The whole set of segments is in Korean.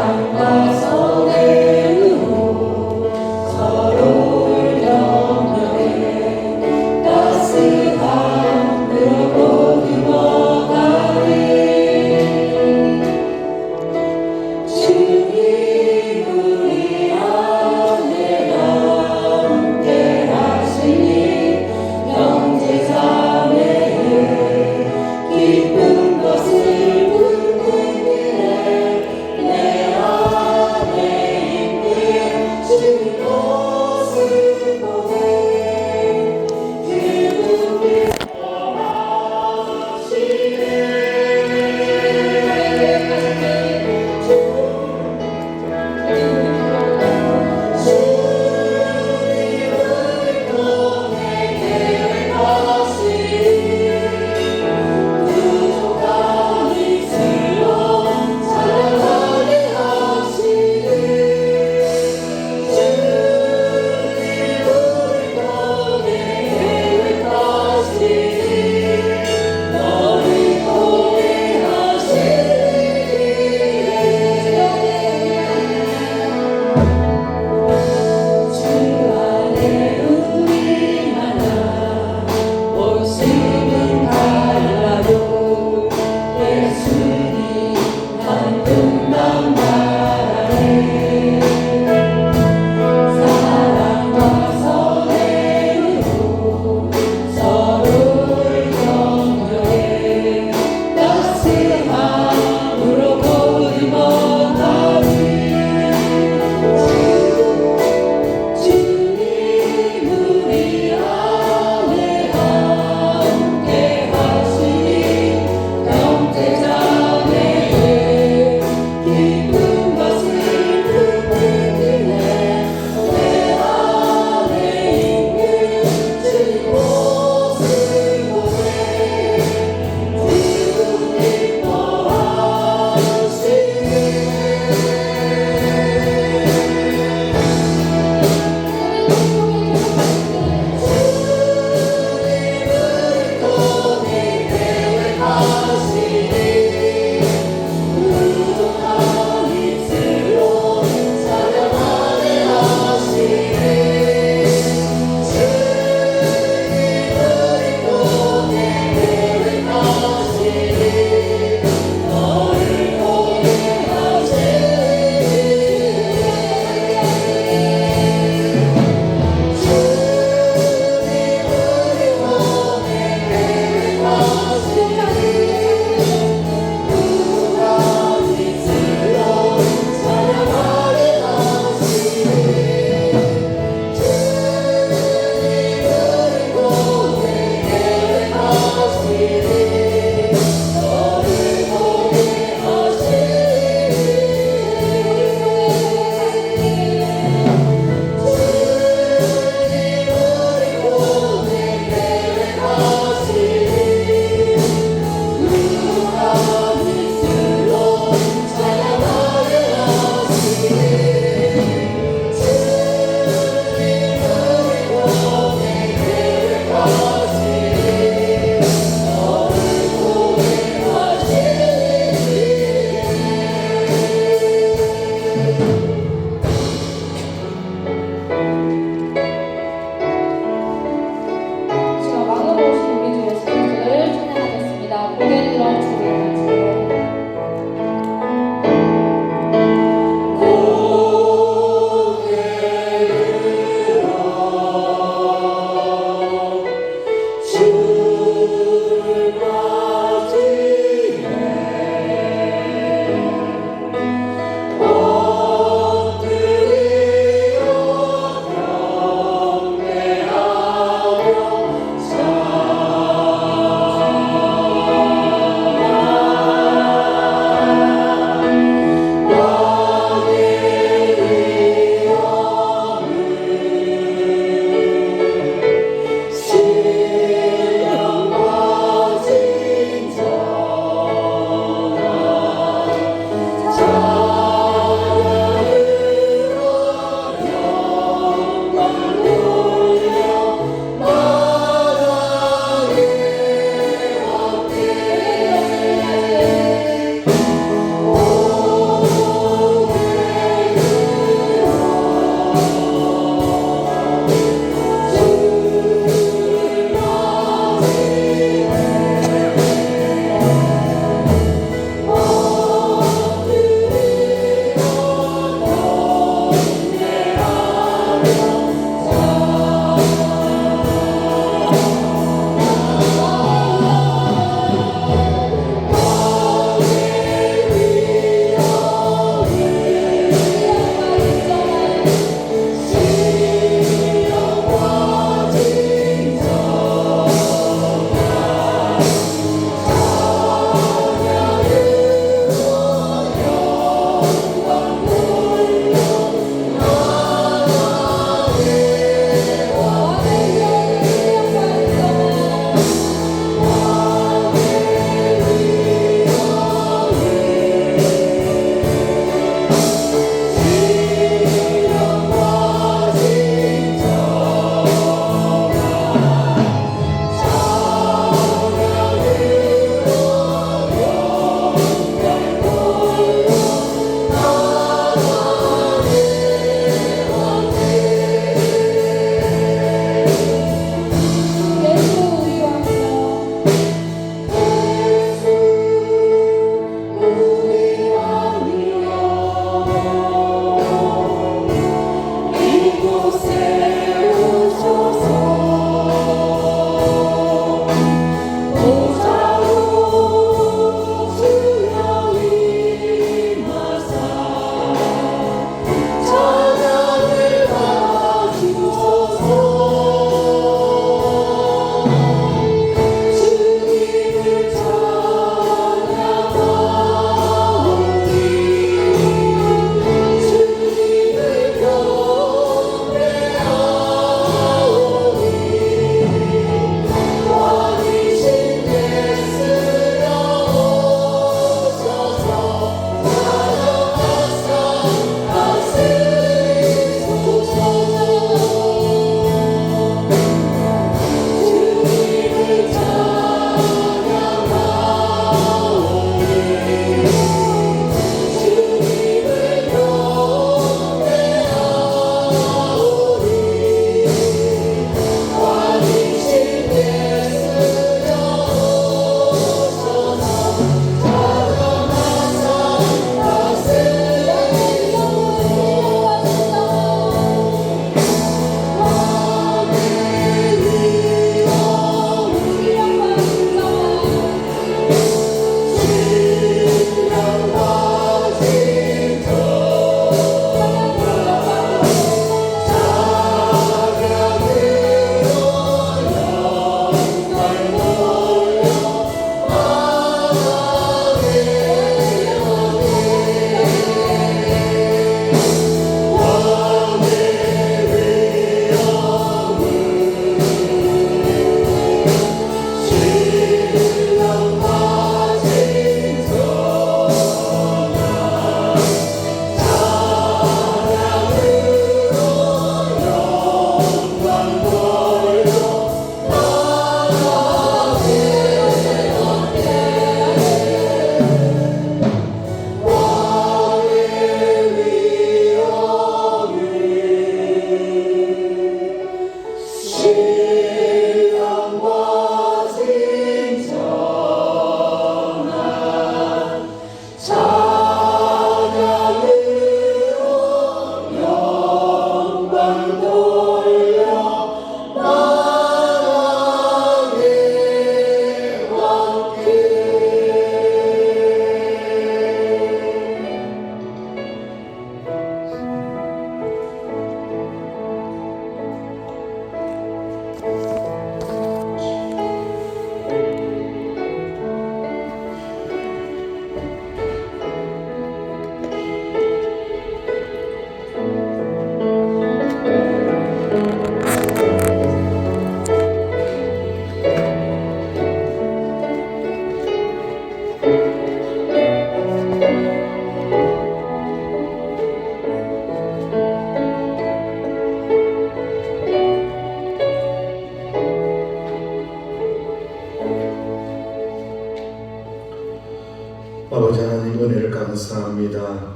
사랑과 선행으로 서로를 격려해 따스한 으로 거두어가리. 주님 우리 안에 함께 하시니 형제자매의 기쁜 것을 듣는 길에 내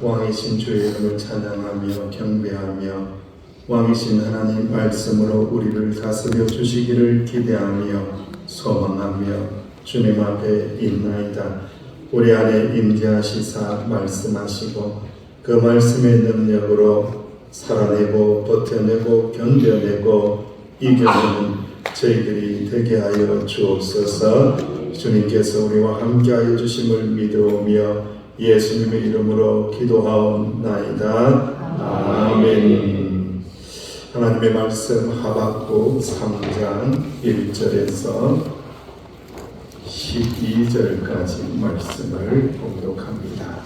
왕이신 주의 이름을 찬양하며 경배하며 왕이신 하나님 말씀으로 우리를 다스려 주시기를 기대하며 소망하며 주님 앞에 있나이다. 우리 안에 임재하시사 말씀하시고 그 말씀의 능력으로 살아내고 버텨내고 견뎌내고 이겨내는 저희들이 되게 하여 주옵소서. 주님께서 우리와 함께하여 주심을 믿으며 예수님의 이름으로 기도하옵나이다. 아멘. 하나님의 말씀 하박국 3장 1절에서 12절까지 말씀을 봉독합니다.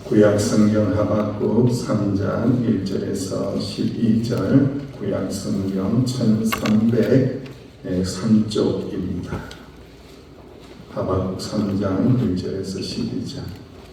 구약성경 하박국 3장 1절에서 12절, 구약성경 1303쪽입니다. 하박국 3장 1절에서 12절.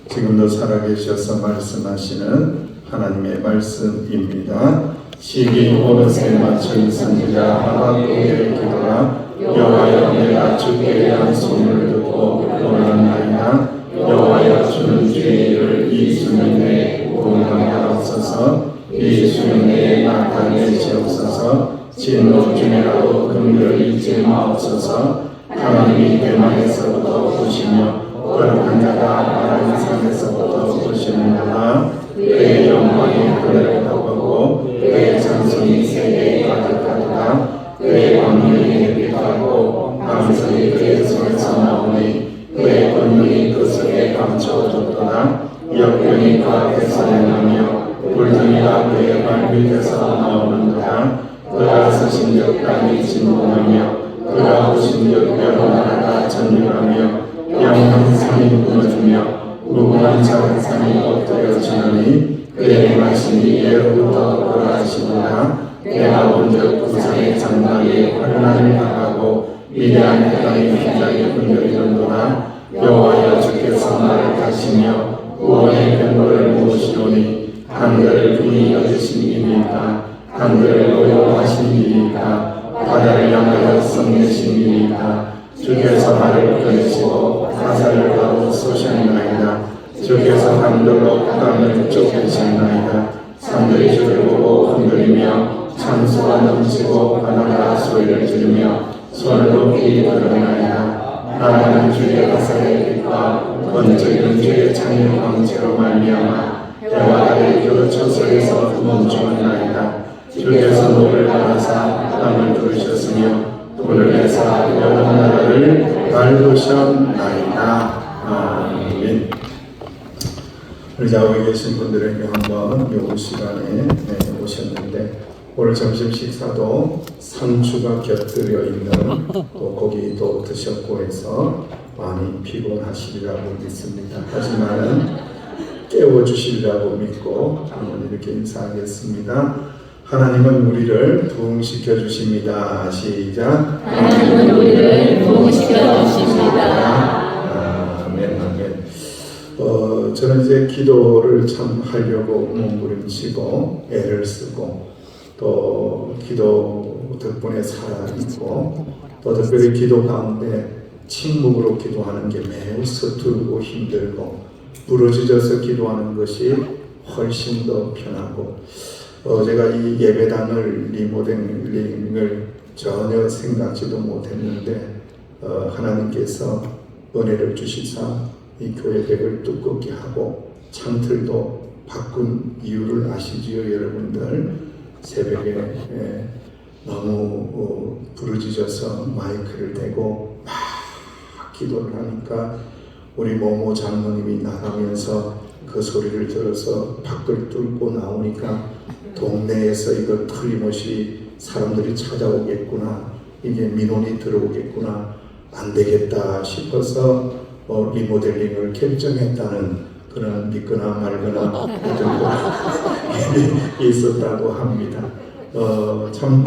지금도 살아계셔서 말씀하시는 하나님의 말씀입니다. 시기 오롯에 맞춘 선지자 하박국의 기도가 여호와여 내가 주께 대한 소문을 듣고 놀랐나이다. 여호와여 주는 주의 일을 이 수년 내에 공감하게 하옵소서. 이 수년 내에 나타내시옵소서. 진노 중에라도 긍휼을 잊지 마옵소서. 하나님이 대만에서부터 보시며 거룩한 자가 나라의 산에서부터 보시는도다. 그의 영광이 하늘을 덮고 그의 찬송이 세계에 가득하도다. 그의 왕명이 햇빛하고 방석이 그의 손에서 나오니 그의 권능이 그 속에 감춰졌도다. 역병이 그 앞에서 행하며 불등이가 그의 발밑에서 나오는도다. 그가 서신 적 땅이 진동하며 그가 오신 적 여러 나라가 전율하며 영원 산이 무너지며 무궁한 작은 산이 엎드려지느니 그의 행하심이 예로부터 그러하시도다. 내가 본적 부산의 장막에 환난을 당하고 위대한 해당의 휘장에 흔들리는도다. 여호와여 주께서 나를 다시며 구원의 변호를 모시오니 한들을 분이 여기신 이니까 한들을 노여하신 이니까 바다를 향하여 성내신 이니까 주께서 나를 끊으시고 사살을 가고 쏘셨나이다. 주께서 한들로 땅을 쫓으셨나이다. 산들이 주를 보고 흔들리며 찬수가 넘치고 바다가 소리를 지르며 손을 높이 들어나이다. 나라는 주의 가사의 빛과 번쩍이는 주의 창의 광채로 말미암아 해와 달의 교초소에서 멈추었나이다. 주께서 노를 바라사 땅을 두르셨으며 돈을 내사 여러 나라를 밟으셨나이다. 아멘. 우리 좌우에 계신 분들에게 한번 요 시간에 오셨는데 오늘 점심 식사도 상추가 곁들여 있는 또 고기도 드셨고 해서 많이 피곤하시리라고 믿습니다. 하지만은 깨워주시리라고 믿고 한번 이렇게 인사하겠습니다. 하나님은 우리를 부흥시켜 주십니다. 시작. 하나님은 우리를 부흥시켜 주십니다. 아멘, 아멘. 저는 이제 기도를 참 하려고 몸부림치고 애를 쓰고 또 기도 덕분에 살아있고 또 특별히 기도 가운데 침묵으로 기도하는 게 매우 서투르고 힘들고 부르짖어서 기도하는 것이 훨씬 더 편하고 제가 이 예배당을 리모델링을 전혀 생각지도 못했는데 하나님께서 은혜를 주시사 이 교회 벽을 두껍게 하고 창틀도 바꾼 이유를 아시지요, 여러분들? 새벽에 너무 부르짖어서 마이크를 대고 막 기도를 하니까 우리 모모 장로님이 나가면서 그 소리를 들어서 밖을 뚫고 나오니까 동네에서 이거 틀림없이 사람들이 찾아오겠구나, 이게 민원이 들어오겠구나, 안 되겠다 싶어서 리모델링을 결정했다는 그런 믿거나 말거나 이런 있었다고 합니다. 참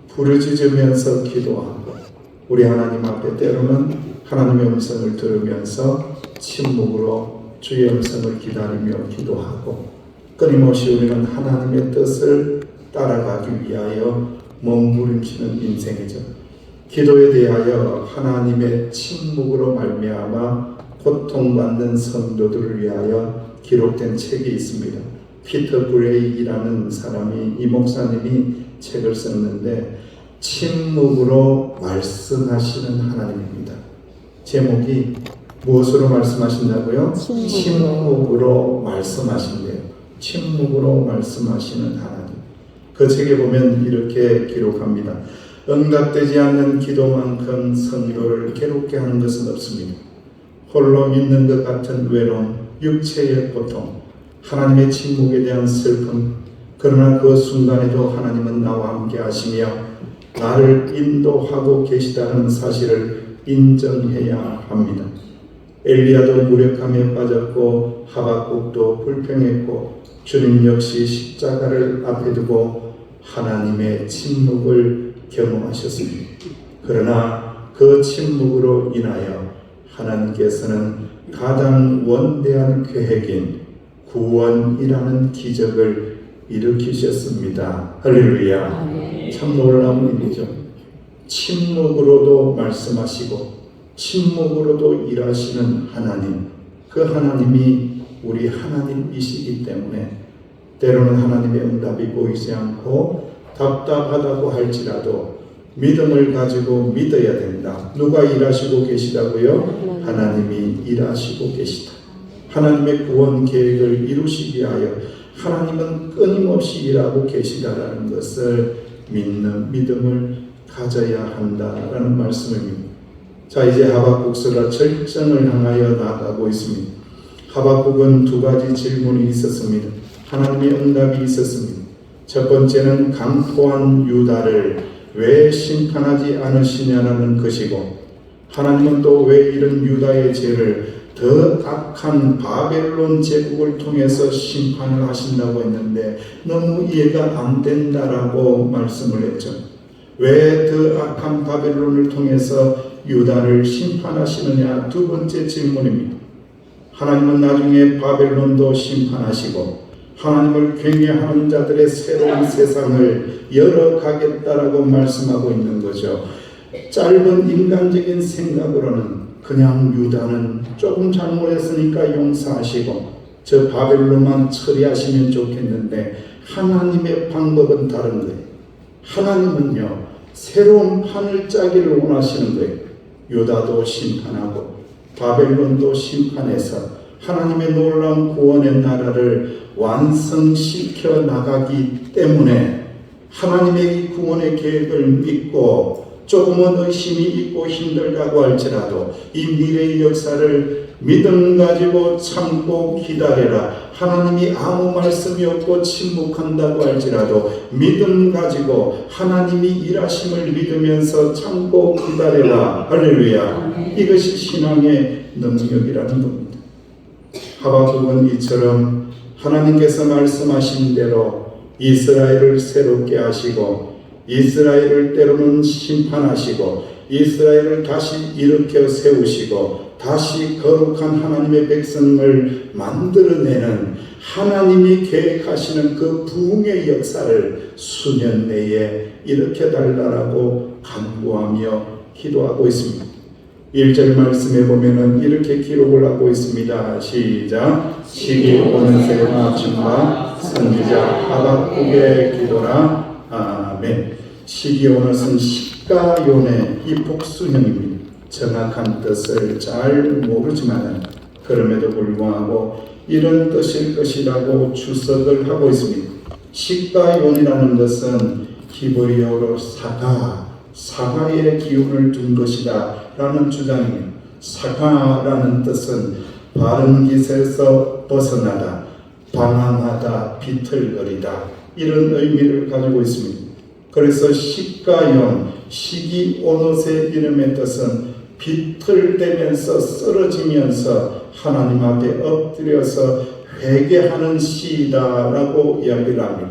부르짖으면서 기도하고 우리 하나님 앞에 때로는 하나님의 음성을 들으면서 침묵으로 주의 음성을 기다리며 기도하고 끊임없이 우리는 하나님의 뜻을 따라가기 위하여 몸부림치는 인생이죠. 기도에 대하여 하나님의 침묵으로 말미암아 고통받는 성도들을 위하여 기록된 책이 있습니다. 피터 브레이라는 사람이, 이 목사님이 책을 썼는데 침묵으로 말씀하시는 하나님입니다. 제목이 무엇으로 말씀하신다고요? 침묵으로 말씀하신대요. 침묵으로 말씀하시는 하나님. 그 책에 보면 이렇게 기록합니다. 응답되지 않는 기도만큼 성도를 괴롭게 하는 것은 없습니다. 홀로 있는 것 같은 외로움, 육체의 고통, 하나님의 침묵에 대한 슬픔, 그러나 그 순간에도 하나님은 나와 함께 하시며 나를 인도하고 계시다는 사실을 인정해야 합니다. 엘리야도 무력함에 빠졌고 하박국도 불평했고 주님 역시 십자가를 앞에 두고 하나님의 침묵을 경험하셨습니다. 그러나 그 침묵으로 인하여 하나님께서는 가장 원대한 계획인 구원이라는 기적을 일으키셨습니다. 할렐루야. 참 놀라운 일이죠. 침묵으로도 말씀하시고 침묵으로도 일하시는 하나님, 그 하나님이 우리 하나님이시기 때문에 때로는 하나님의 응답이 보이지 않고 답답하다고 할지라도 믿음을 가지고 믿어야 된다. 누가 일하시고 계시다고요? 하나님이 일하시고 계시다. 하나님의 구원 계획을 이루시기 위하여 하나님은 끊임없이 일하고 계시다라는 것을 믿는 믿음을 가져야 한다라는 말씀입니다. 자, 이제 하박국서가 절정을 향하여 나아가고 있습니다. 하박국은 두 가지 질문이 있었습니다. 하나님의 응답이 있었습니다. 첫 번째는 강포한 유다를 왜 심판하지 않으시냐라는 것이고, 하나님은 또 왜 이런 유다의 죄를 더 악한 바벨론 제국을 통해서 심판을 하신다고 했는데 너무 이해가 안 된다라고 말씀을 했죠. 왜 더 악한 바벨론을 통해서 유다를 심판하시느냐, 두 번째 질문입니다. 하나님은 나중에 바벨론도 심판하시고 하나님을 경외하는 자들의 새로운 세상을 열어가겠다라고 말씀하고 있는 거죠. 짧은 인간적인 생각으로는 그냥 유다는 조금 잘못했으니까 용서하시고 저 바벨론만 처리하시면 좋겠는데 하나님의 방법은 다른 거예요. 하나님은요, 새로운 판을 짜기를 원하시는 거예요. 유다도 심판하고 바벨론도 심판해서 하나님의 놀라운 구원의 나라를 완성시켜 나가기 때문에 하나님의 이 구원의 계획을 믿고 조금은 의심이 있고 힘들다고 할지라도 이 미래의 역사를 믿음 가지고 참고 기다려라. 하나님이 아무 말씀이 없고 침묵한다고 할지라도 믿음 가지고 하나님이 일하심을 믿으면서 참고 기다려라. 할렐루야. 이것이 신앙의 능력이라는 겁니다. 하박국은 이처럼 하나님께서 말씀하신 대로 이스라엘을 새롭게 하시고 이스라엘을 때로는 심판하시고 이스라엘을 다시 일으켜 세우시고 다시 거룩한 하나님의 백성을 만들어내는 하나님이 계획하시는 그 부흥의 역사를 수년 내에 일으켜달라고 간구하며 기도하고 있습니다. 1절 말씀에 보면은 이렇게 기록을 하고 있습니다. 시작. 시기 오는 새 마침과 선지자 하박국의 기도라. 아멘. 시기 오는은 시가요네, 이 복수형입니다. 정확한 뜻을 잘 모르지만 그럼에도 불구하고 이런 뜻일 것이라고 추석을 하고 있습니다. 시가요이라는 것은 히브리어로 사과의 기운을 둔 것이다 라는 주장입니다. 사과라는 뜻은 바른 기세에서 벗어나다, 방황하다, 비틀거리다, 이런 의미를 가지고 있습니다. 그래서 시가용, 시기오롯의 이름의 뜻은 비틀대면서 쓰러지면서 하나님 앞에 엎드려서 회개하는 시이다라고 이야기를 합니다.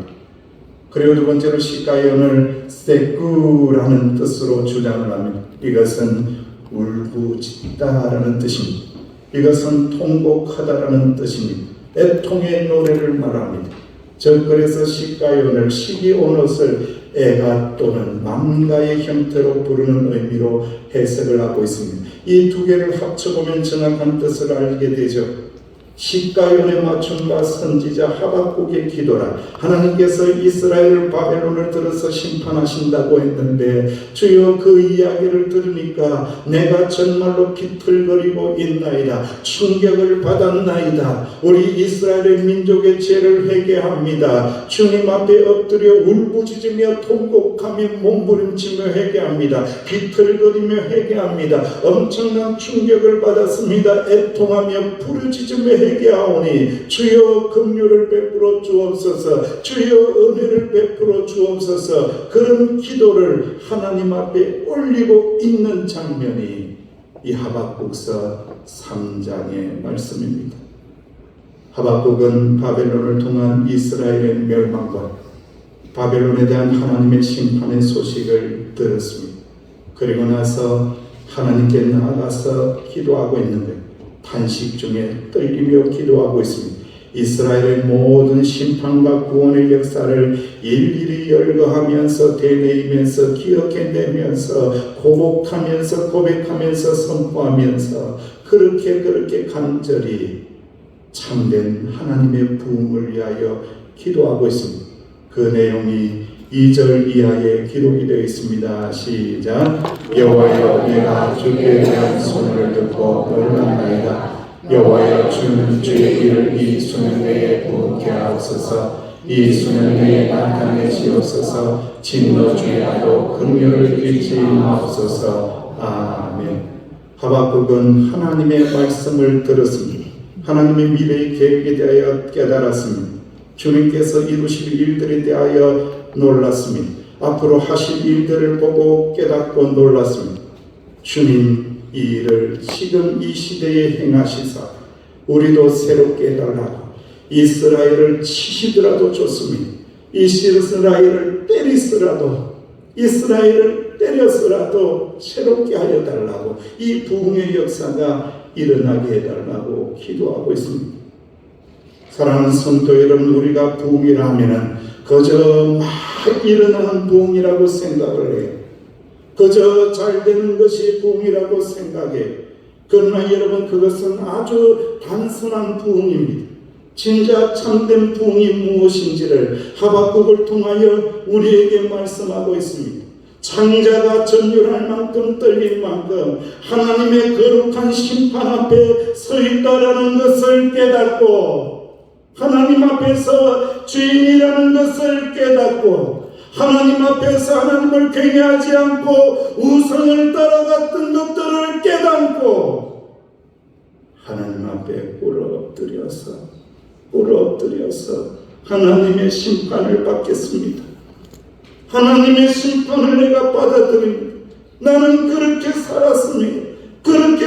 그리고 두 번째로 시가연을 세꾸라는 뜻으로 주장을 합니다. 이것은 울부짖다라는 뜻입니다. 이것은 통곡하다라는 뜻입니다. 애통의 노래를 말합니다. 절거에서 시가연을 시기 온 옷을 애가 또는 망가의 형태로 부르는 의미로 해석을 하고 있습니다. 이 두 개를 합쳐보면 정확한 뜻을 알게 되죠. 시가연에 맞춘 바 선지자 하박국의 기도라. 하나님께서 이스라엘을 바벨론을 들어서 심판하신다고 했는데 주여 그 이야기를 들으니까 내가 정말로 비틀거리고 있나이다. 충격을 받았나이다. 우리 이스라엘의 민족의 죄를 회개합니다. 주님 앞에 엎드려 울부짖으며 통곡하며 몸부림치며 회개합니다. 비틀거리며 회개합니다. 엄청난 충격을 받았습니다. 애통하며 부르짖으며 회개하오니 주여 긍휼을 베풀어 주옵소서. 주여 은혜를 베풀어 주옵소서. 그런 기도를 하나님 앞에 올리고 있는 장면이 이 하박국서 3장의 말씀입니다. 하박국은 바벨론을 통한 이스라엘의 멸망과 바벨론에 대한 하나님의 심판의 소식을 들었습니다. 그리고 나서 하나님께 나아가서 기도하고 있는데 탄식 중에 떨리며 기도하고 있습니다. 이스라엘의 모든 심판과 구원의 역사를 일일이 열거하면서 되뇌이면서 기억해내면서 고백하면서 선포하면서 그렇게 간절히 참된 하나님의 부흥을 위하여 기도하고 있습니다. 그 내용이 2절 이하에 기록이 되어 있습니다. 시작. 여호와여 내가 주께 대한 소문을 듣고 놀랐나이다. 여호와여 주는 주의 일을 이 수년 내에 부흥케 하옵소서. 이 수년 내에 나타내시옵소서. 진노 중에라도 긍휼을 잃지 마옵소서. 아멘. 하박국은 하나님의 말씀을 들었습니다. 하나님의 미래의 계획에 대하여 깨달았습니다. 주님께서 이루실 일들에 대하여 놀랐습니다. 앞으로 하실 일들을 보고 깨닫고 놀랐습니다. 주님 이 일을 지금 이 시대에 행하시사 우리도 새롭게 해달라고. 이스라엘을 치시더라도 좋습니다. 이스라엘을 때리더라도 이스라엘을 때렸으라도 새롭게 하여 달라고, 이 부흥의 역사가 일어나게 해달라고 기도하고 있습니다. 사랑하는 성도 여러분, 우리가 부흥이라 하면은 그저 막 일어나는 부흥이라고 생각을 해요. 그저 잘 되는 것이 부흥이라고 생각해요. 그러나 여러분, 그것은 아주 단순한 부흥입니다. 진짜 참된 부흥이 무엇인지를 하박국을 통하여 우리에게 말씀하고 있습니다. 창자가 전율할 만큼 떨릴 만큼 하나님의 거룩한 심판 앞에 서 있다라는 것을 깨닫고, 하나님 앞에서 주인이라는 것을 깨닫고, 하나님 앞에서 하나님을 경외하지 않고 우상을 따라갔던 것들을 깨닫고 하나님 앞에 꿇어 엎드려서 하나님의 심판을 받겠습니다. 하나님의 심판을 내가 받아들입니다. 나는 그렇게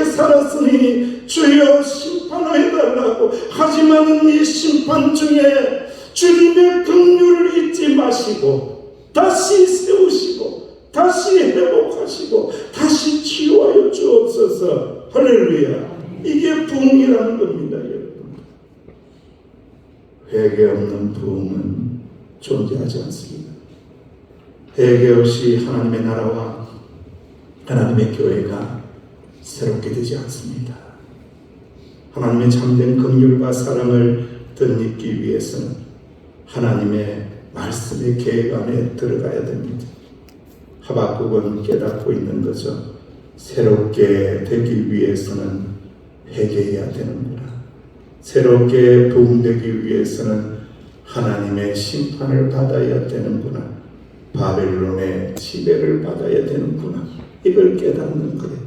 살았으니 주여 심판해달라고. 하지만 이 심판 중에 주님의 긍휼을 잊지 마시고 다시 세우시고 다시 회복하시고 다시 치유하여 주옵소서. 할렐루야. 이게 부흥이라는 겁니다, 여러분. 회개 없는 부흥은 존재하지 않습니다. 회개 없이 하나님의 나라와 하나님의 교회가 새롭게 되지 않습니다. 하나님의 참된 긍휼과 사랑을 덧입기 위해서는 하나님의 말씀의 계획 안에 들어가야 됩니다. 하박국은 깨닫고 있는 거죠. 새롭게 되기 위해서는 회개해야 되는구나. 새롭게 부흥되기 위해서는 하나님의 심판을 받아야 되는구나. 바벨론의 지배를 받아야 되는구나. 이걸 깨닫는 거예요.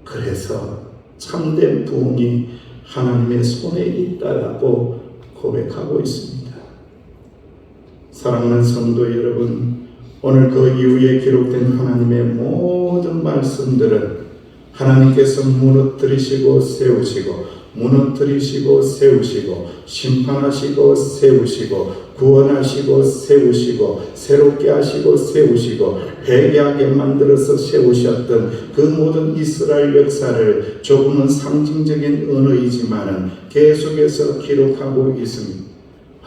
그래서 참된 부흥이 하나님의 손에 있다라고 고백하고 있습니다. 사랑하는 성도 여러분, 오늘 그 이후에 기록된 하나님의 모든 말씀들은 하나님께서 무너뜨리시고 세우시고, 무너뜨리시고 세우시고, 심판하시고 세우시고, 구원하시고 세우시고, 새롭게 하시고 세우시고, 회개하게 만들어서 세우셨던 그 모든 이스라엘 역사를 조금은 상징적인 언어이지만은 계속해서 기록하고 있습니다.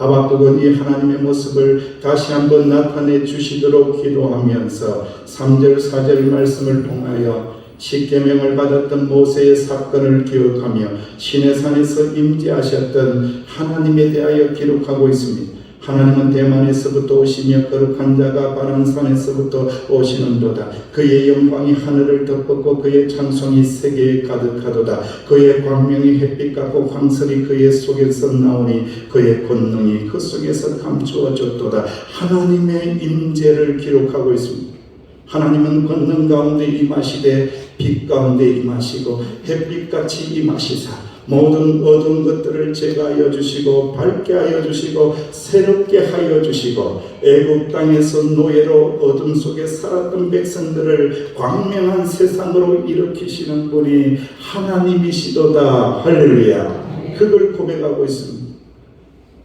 하박국은 이 하나님의 모습을 다시 한번 나타내 주시도록 기도하면서 3절 4절 말씀을 통하여 십계명을 받았던 모세의 사건을 기억하며 시내산에서 임재하셨던 하나님에 대하여 기록하고 있습니다. 하나님은 대만에서부터 오시며 거룩한 자가 바람산에서부터 오시는도다. 그의 영광이 하늘을 덮었고 그의 찬송이 세계에 가득하도다. 그의 광명이 햇빛 같고 광설이 그의 속에서 나오니 그의 권능이 그 속에서 감추어졌도다. 하나님의 임재를 기록하고 있습니다. 하나님은 권능 가운데 임하시되 빛 가운데 임하시고 햇빛같이 임하시사 모든 어두운 것들을 제거하여 주시고 밝게 하여 주시고 새롭게 하여 주시고 애굽 땅에서 노예로 어둠 속에 살았던 백성들을 광명한 세상으로 일으키시는 분이 하나님이시도다. 할렐루야. 그걸 고백하고 있습니다.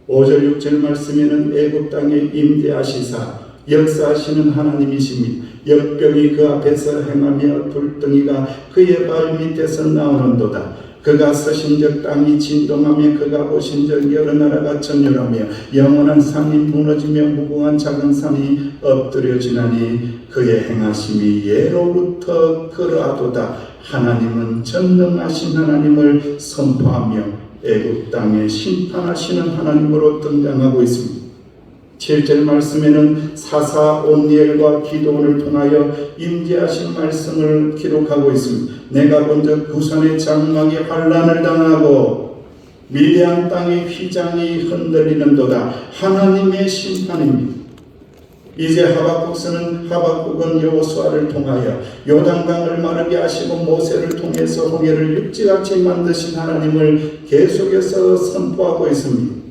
5절 6절 말씀에는 애굽 땅에 임재하시사 역사하시는 하나님이십니다. 역병이 그 앞에서 행하며 불덩이가 그의 발 밑에서 나오는도다. 그가 서신적 땅이 진동하며 그가 오신적 여러 나라가 전율하며 영원한 산이 무너지며 무궁한 작은 산이 엎드려지나니 그의 행하심이 예로부터 그러하도다. 하나님은 전능하신 하나님을 선포하며 애굽 땅에 심판하시는 하나님으로 등장하고 있습니다. 7절 말씀에는 사사 온니엘과 기도원을 통하여 임재하신 말씀을 기록하고 있습니다. 내가 먼저 부산의 장막이 환란을 당하고 미디안 땅의 휘장이 흔들리는도다. 하나님의 심판입니다. 이제 하박국은 여호수아를 통하여 요단강을 마르게 하시고 모세를 통해서 홍해를 육지같이 만드신 하나님을 계속해서 선포하고 있습니다.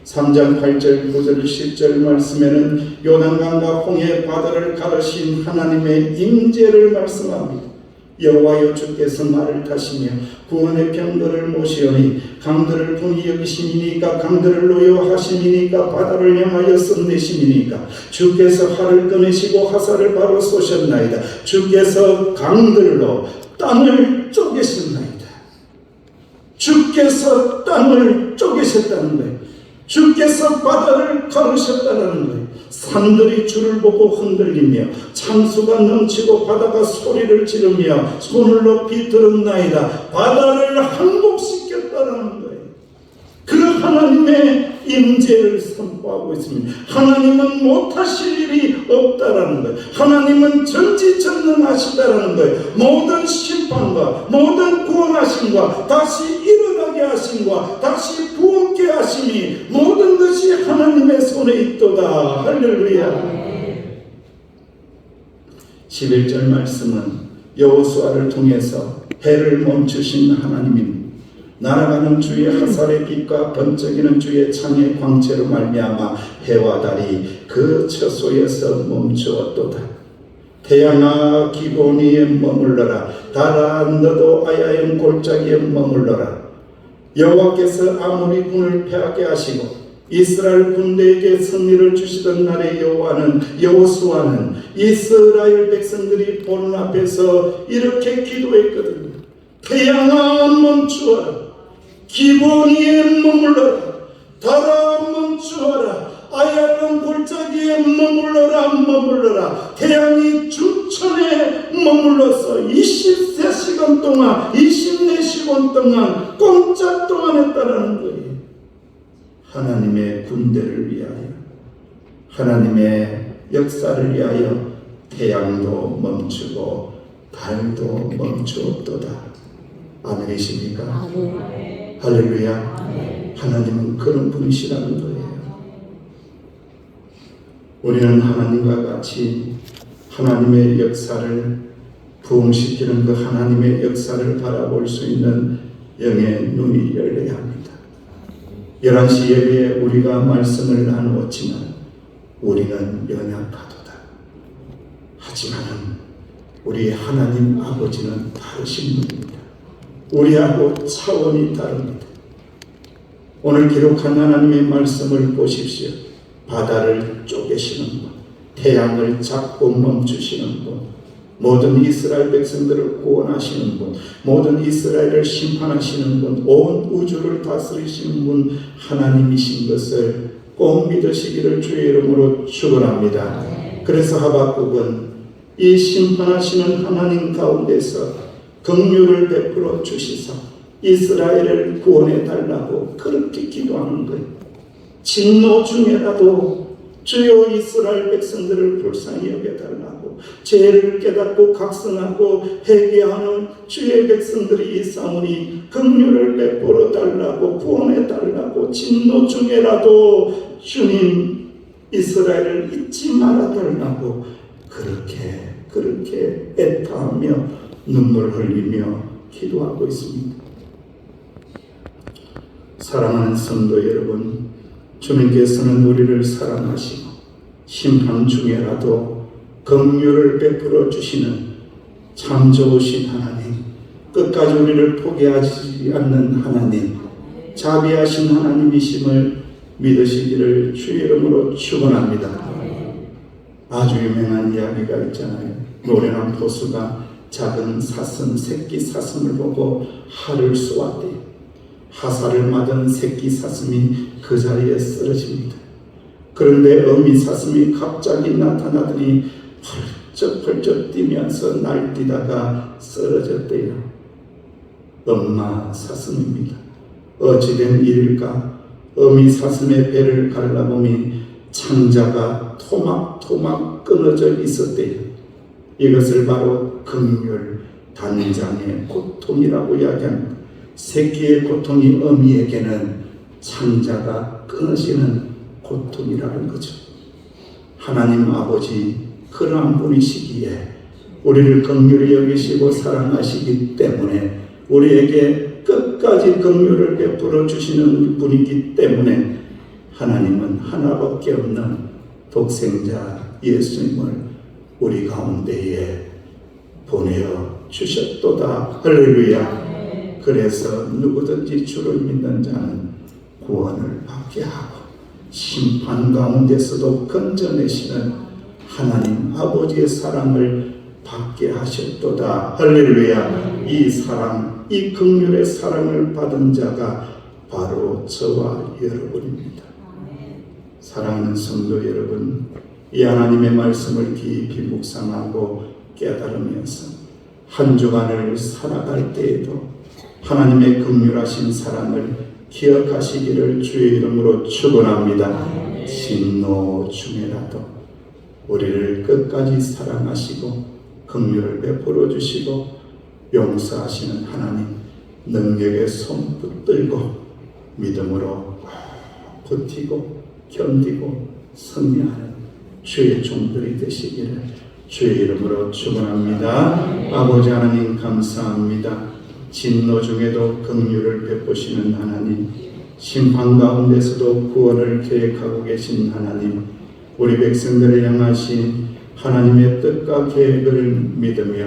3장 8절 9절 10절 말씀에는 요단강과 홍해 바다를 가르신 하나님의 임재를 말씀합니다. 여호와여 주께서 말을 타시며 구원의 병거를 모시오니 강들을 분이 여기심이니까 강들을 노여하심이니까 바다를 향하여 썸내심이니까 주께서 활을 꺼내시고 화살을 바로 쏘셨나이다. 주께서 강들로 땅을 쪼개셨나이다. 주께서 땅을 쪼개셨다는 거예요. 주께서 바다를 가르셨다는 거예요. 산들이 주를 보고 흔들리며 창수가 넘치고 바다가 소리를 지르며 손을 높이 들었나이다. 바다를 항복시켰다는 거예요. 그 하나님의 임재를 선포하고 있습니다. 하나님은 못하실 일이 없다라는 거예요. 하나님은 전지전능하시다라는 거예요. 모든 심판과 모든 구원하심과 다시 일어나게 하심과 다시 부흥케 하심이 모든 것이 하나님의 손에 있도다. 할렐루야. 11절 말씀은 여호수아를 통해서 해를 멈추신 하나님입니다. 날아가는 주의 화살의 빛과 번쩍이는 주의 창의 광채로 말미암아 해와 달이 그 처소에서 멈추었도다. 태양아 기본위에 머물러라. 달아 너도 아야의 골짜기에 머물러라. 여호와께서 아모리 군을 패하게 하시고 이스라엘 군대에게 승리를 주시던 날에 여호수아는 이스라엘 백성들이 보는 앞에서 이렇게 기도했거든요. 태양아 멈추어라. 기본위에 머물러라. 달아 멈추어라. 아야론 골짜기에 머물러라. 태양이 중천에 머물러서 23시간 동안 24시간 동안 꼼짝 동안 했다라는 거예요. 하나님의 군대를 위하여 하나님의 역사를 위하여 태양도 멈추고 달도 멈추었도다. 아멘이십니까? 아멘. 할렐루야. 아멘. 하나님은 그런 분이시라는 거예요. 우리는 하나님과 같이 하나님의 역사를 부흥시키는 그 하나님의 역사를 바라볼 수 있는 영의 눈이 열려야 합니다. 11시 예배에 우리가 말씀을 나누었지만 우리는 연약하도다. 하지만 우리 하나님 아버지는 다르신 분입니다. 우리하고 차원이 다릅니다. 오늘 기록한 하나님의 말씀을 보십시오. 바다를 쪼개시는 분, 태양을 잡고 멈추시는 분, 모든 이스라엘 백성들을 구원하시는 분, 모든 이스라엘을 심판하시는 분, 온 우주를 다스리시는 분 하나님이신 것을 꼭 믿으시기를 주의 이름으로 축원합니다. 그래서 하박국은 이 심판하시는 하나님 가운데서 긍휼을 베풀어 주시사 이스라엘을 구원해 달라고 그렇게 기도하는 거예요. 진노 중에라도 주여 이스라엘 백성들을 불쌍히 여겨달라고, 죄를 깨닫고 각성하고 회개하는 주의 백성들이 있사오니 긍휼을 베풀어 달라고, 구원해 달라고, 진노 중에라도 주님 이스라엘을 잊지 말아 달라고 그렇게 애타하며 눈물 흘리며 기도하고 있습니다. 사랑하는 성도 여러분, 주님께서는 우리를 사랑하시고 심판 중에라도 긍휼을 베풀어 주시는 참 좋으신 하나님, 끝까지 우리를 포기하지 않는 하나님, 자비하신 하나님이심을 믿으시기를 주의 이름으로 축원합니다. 아주 유명한 이야기가 있잖아요. 노련한 포수가 작은 사슴, 새끼 사슴을 보고 활을 쏘았대요. 화살을 맞은 새끼 사슴이 그 자리에 쓰러집니다. 그런데 어미 사슴이 갑자기 나타나더니 펄쩍펄쩍 뛰면서 날뛰다가 쓰러졌대요. 엄마 사슴입니다. 어찌된 일일까? 어미 사슴의 배를 갈라보니 창자가 토막토막 끊어져 있었대요. 이것을 바로 긍휼, 단장의 고통이라고 이야기합니다. 새끼의 고통이 어미에게는 창자가 끊어지는 고통이라는 거죠. 하나님 아버지 그러한 분이시기에 우리를 긍휼히 여기시고 사랑하시기 때문에, 우리에게 끝까지 긍휼을 베풀어 주시는 분이기 때문에 하나님은 하나밖에 없는 독생자 예수님을 우리 가운데에 보내어 주셨도다. 할렐루야. 그래서 누구든지 주를 믿는 자는 구원을 받게 하고 심판 가운데서도 건져내시는 하나님 아버지의 사랑을 받게 하셨도다. 할렐루야. 이 사랑, 이 긍휼의 사랑을 받은 자가 바로 저와 여러분입니다. 사랑하는 성도 여러분, 이 하나님의 말씀을 깊이 묵상하고 깨달으면서 한 주간을 살아갈 때에도 하나님의 긍휼하신 사랑을 기억하시기를 주의 이름으로 축원합니다. 진노 중에라도 우리를 끝까지 사랑하시고 긍휼을 베풀어 주시고 용서하시는 하나님, 능력의 손 붙들고 믿음으로 버티고 견디고 승리하는 주의 종들이 되시기를 주의 이름으로 축원합니다. 아버지 하나님 감사합니다. 진노 중에도 긍휼을 베푸시는 하나님, 심판 가운데서도 구원을 계획하고 계신 하나님, 우리 백성들을 향하신 하나님의 뜻과 계획을 믿으며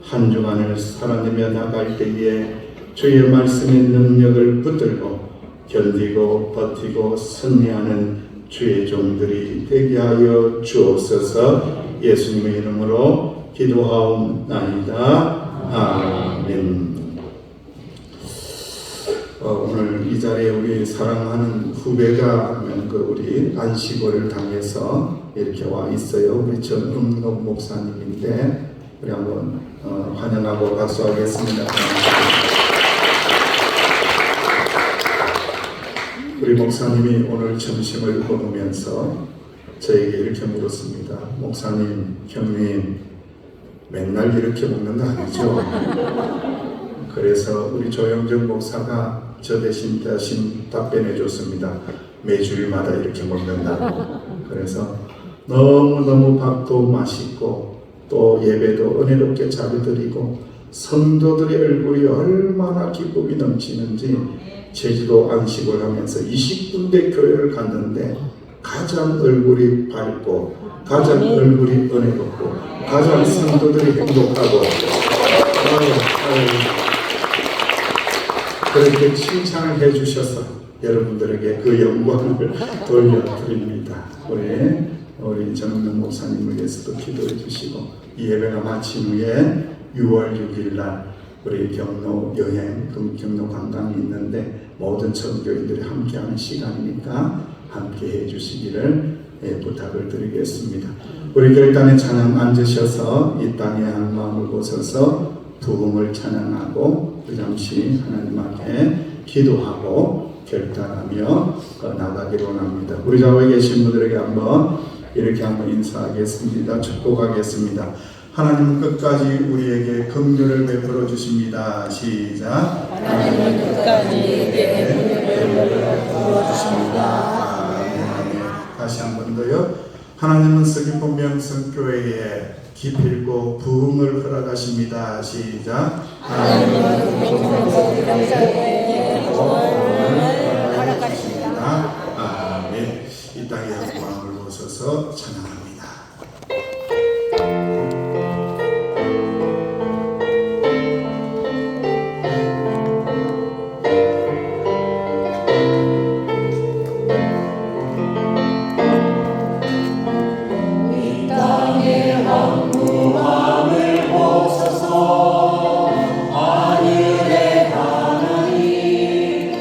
한 주간을 살아내며 나갈 때에 주의 말씀의 능력을 붙들고 견디고 버티고 승리하는 주의 종들이 되게 하여 주옵소서. 예수님의 이름으로 기도하옵나이다. 아멘. 오늘 이 자리에 우리 사랑하는 후배가 우리 안식월을 당해서 이렇게 와 있어요. 우리 전웅록 목사님인데 우리 한번 환영하고 박수하겠습니다. 우리 목사님이 오늘 점심을 먹으면서 저에게 이렇게 물었습니다. 목사님, 형님, 맨날 이렇게 먹는 거 아니죠? 그래서 우리 조영정 목사가 저 대신 답변해 줬습니다. 매주일마다 이렇게 먹는다고. 그래서 너무너무 밥도 맛있고 또 예배도 은혜롭게 잘 드리고 성도들의 얼굴이 얼마나 기쁨이 넘치는지 제주도 안식을 하면서 20군데 교회를 갔는데 가장 얼굴이 밝고 가장 얼굴이 은혜롭고 가장 성도들이 행복하고 그렇게 칭찬을 해주셔서 여러분들에게 그 영광을 돌려드립니다. 우리 정은영 목사님을 위해서도 기도해 주시고 이 예배가 마친 후에 6월 6일 날 우리 경로 여행, 경로 관광이 있는데 모든 전교인들이 함께하는 시간이니까 함께 해주시기를 부탁을 드리겠습니다. 우리 결단의 찬양 앉으셔서 이 땅에 한 마음을 고쳐서 부흥을 찬양하고 그 잠시 하나님 앞에 기도하고 결단하며 나가기로 합니다. 우리 좌우에 계신 분들에게 한번 이렇게 한번 인사하겠습니다. 축복하겠습니다. 하나님은 끝까지 우리에게 긍휼을 베풀어 주십니다. 시작. 하나님은 끝까지 우리에게 긍휼을 베풀어 주십니다. 다시 한 번 더요. 하나님은 서귀포 명성교회에 기필고 부흥을 허락하십니다. 시작. 하나님은 명성교회에 부흥을 허락하십니다. 아멘. 이 땅에 마음을 모셔서 찬양합니다. 하늘의 하나님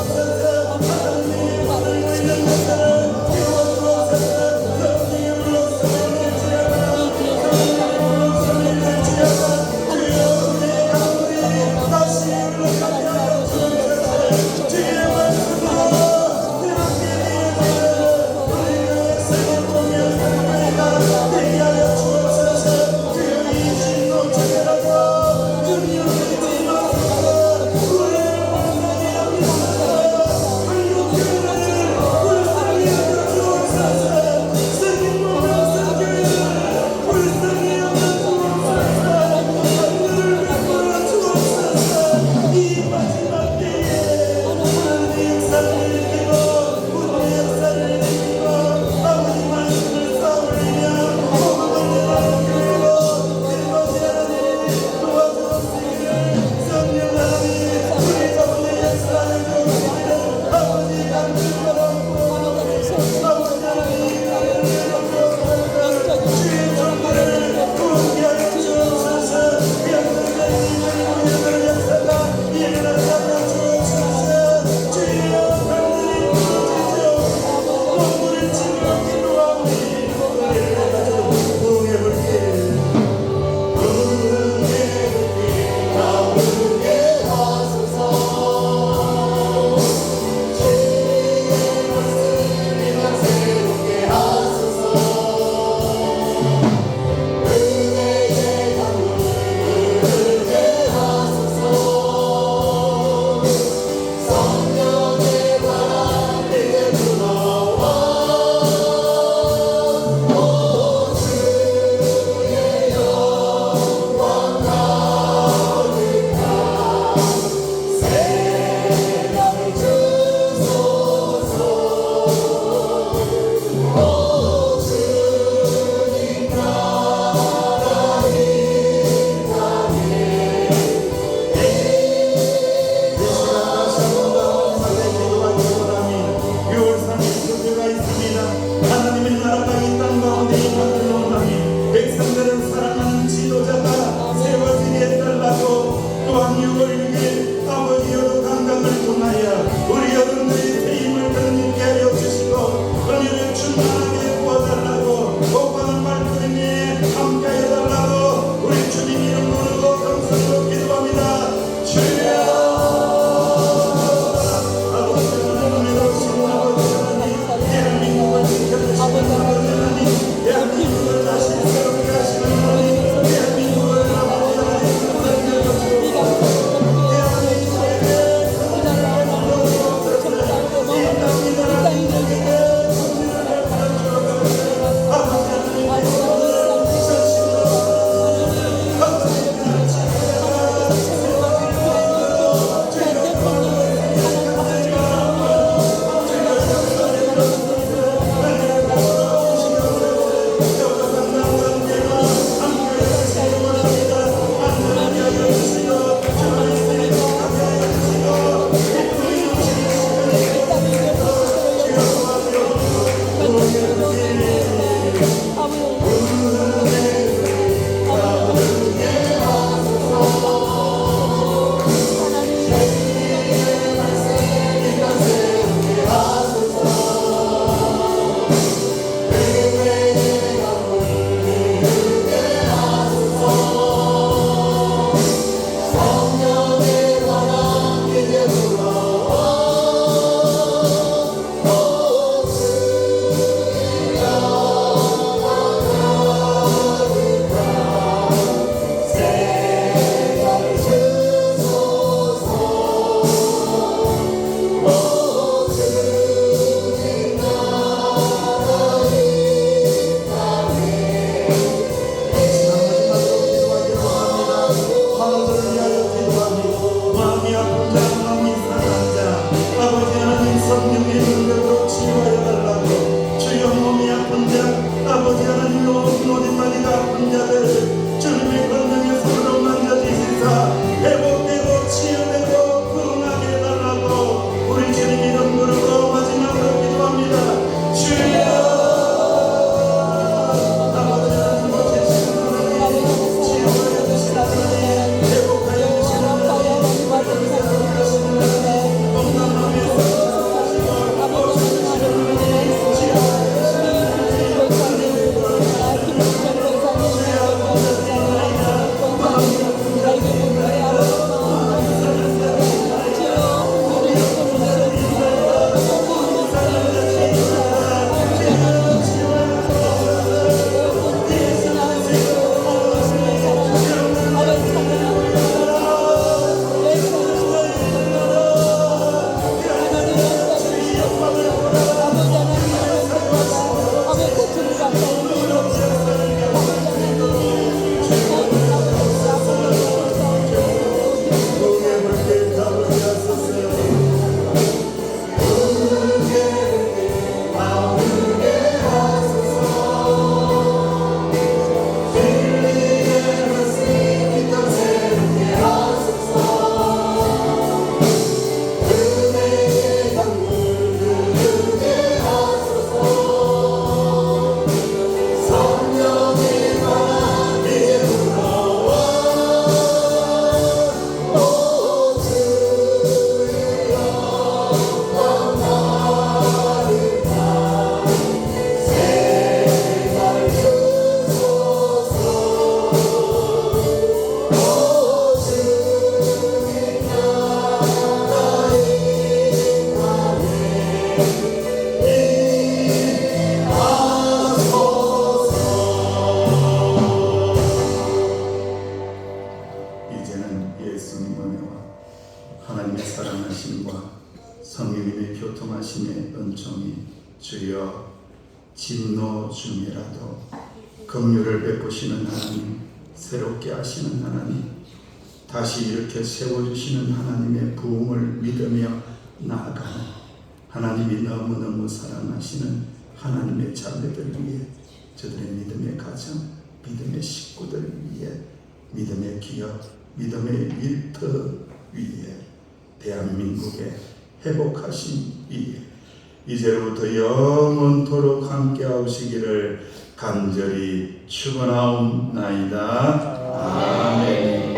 Amen. 성령님의 교통하심의 은총이 주여 진노 중이라도 긍휼을 베푸시는 하나님, 새롭게 하시는 하나님, 다시 이렇게 세워주시는 하나님의 부흥을 믿으며 나아가는 하나님이 너무너무 사랑하시는 하나님의 자녀들 위해, 저들의 믿음의 가정, 믿음의 식구들 위해, 믿음의 기업, 믿음의 일터 위에, 대한민국의 회복하심 위에 이제부터 영원토록 함께하시기를 간절히 축원하옵나이다. 아멘.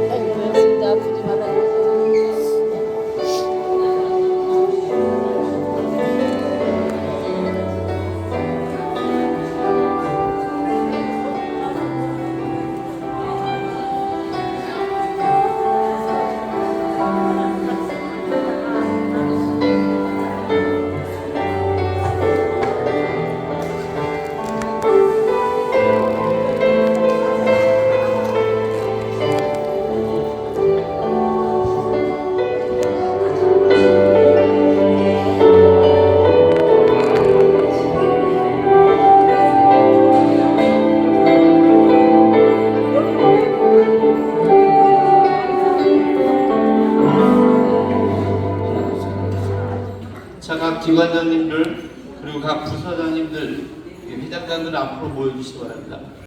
아이고, 진짜 아프지 말아요. 자, 각 기관장님들 그리고 각 부서장님들, 회장단들 앞으로 모여주시기 바랍니다.